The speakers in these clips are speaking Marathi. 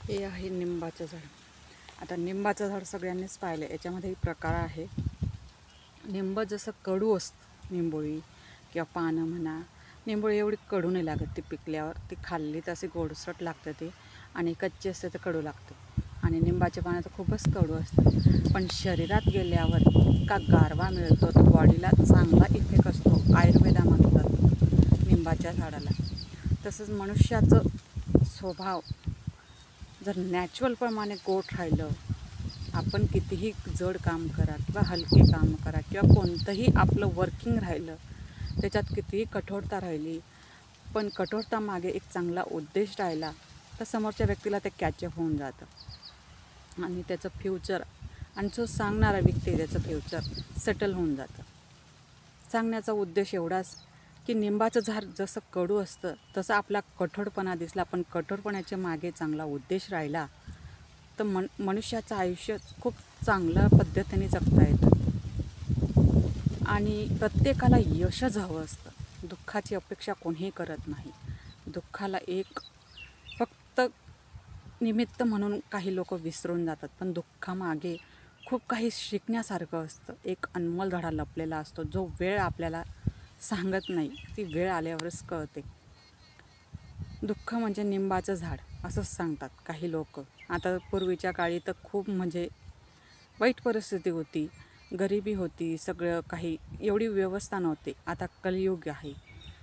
हे आहे निंबाचं झाड। आता निंबाचं झाड सगळ्यांनीच पाहिलं, याच्यामध्येही प्रकार आहे। निंब जसं कडू असतं, निंबोळी किंवा पानं म्हणा, निंबोळी एवढी कडू नाही लागत, ती पिकल्यावर ती खाल्ली तर असे गोडसट लागतं ते, आणि कच्ची असते तर कडू लागतं। आणि निंबाचे पानं तर खूपच कडू असतात, पण शरीरात गेल्यावर इतका गारवा मिळतो, तो बॉडीला चांगला इफेक्ट असतो, आयुर्वेदामध्ये म्हणतात निंबाच्या झाडाला। तसंच मनुष्याचं स्वभाव जर नॅचरलप्रमाणे गोड राहिलं, आपण कितीही जड काम करा किंवा हलके काम करा किंवा कोणतंही आपलं वर्किंग राहिलं, त्याच्यात कितीही कठोरता राहिली, पण कठोरतामागे एक चांगला उद्देश राहिला तर समोरच्या व्यक्तीला ते कॅचअप होऊन जातं आणि त्याचं फ्युचर, आणि जो सांगणारा व्यक्ती त्याचं फ्युचर सेटल होऊन जातं। सांगण्याचा उद्देश एवढाच की निंबाचं झाड जसं कडू असतं तसं आपला कठोरपणा दिसला, पण कठोरपणाच्या मागे चांगला उद्देश राहिला तर मनुष्याचं आयुष्य खूप चांगल्या पद्धतीने जगता येतं। आणि प्रत्येकाला यशच हवं असतं, दुःखाची अपेक्षा कोणीही करत नाही। दुःखाला एक फक्त निमित्त म्हणून काही लोक विसरून जातात, पण दुःखामागे खूप काही शिकण्यासारखं असतं, एक अनमोल धडा लपलेला असतो, जो वेळ आपल्याला सांगत नाही, ती वेळ आल्यावरच कळते। दुःख म्हणजे निंबाचं झाड असंच सांगतात काही लोक। आता पूर्वीच्या काळी तर खूप म्हणजे वाईट परिस्थिती होती, गरिबी होती, सगळं काही एवढी व्यवस्था नव्हती। आता कलियुग आहे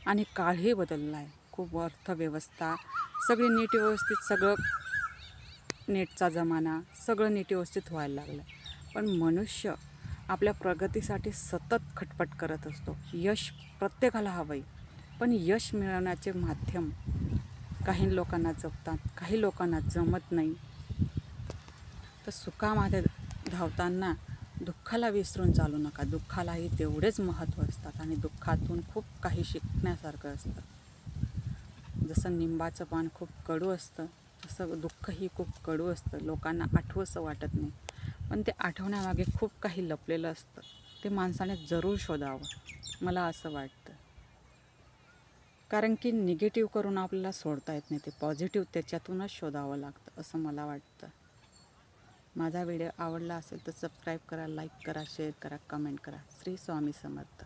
आणि काळही बदलला आहे, खूप अर्थव्यवस्था सगळी नीट व्यवस्थित, सगळं नेटचा जमाना, सगळं नीट व्यवस्थित व्हायला लागलं। पण मनुष्य आपल्या प्रगतीसाठी सतत खटपट करत असतो। यश प्रत्येकाला हवं आहे, पण यश मिळवण्याचे माध्यम काही लोकांना जमतात, काही लोकांना जमत नाही। तर सुखामध्ये धावताना दुःखाला विसरून चालू नका, दुःखालाही तेवढेच महत्त्व असतात आणि दुःखातून खूप काही शिकण्यासारखं असतं। जसं निंबाचं पान खूप कडू असतं, तसं दुःखही खूप कडू असतं, लोकांना आठवंसं वाटत नाही, पण ते आठवण्यामागे खूप काही लपलेलं असतं, ते माणसाने जरूर शोधावं, मला असं वाटतं। कारण की निगेटिव्ह करून आपल्याला सोडता येत नाही, ते पॉझिटिव्ह त्याच्यातूनच शोधावं लागतं, असं मला वाटतं। माझा व्हिडिओ आवडला असेल तर सबस्क्राईब करा, लाईक करा, शेअर करा, कमेंट करा। श्री स्वामी समर्थ।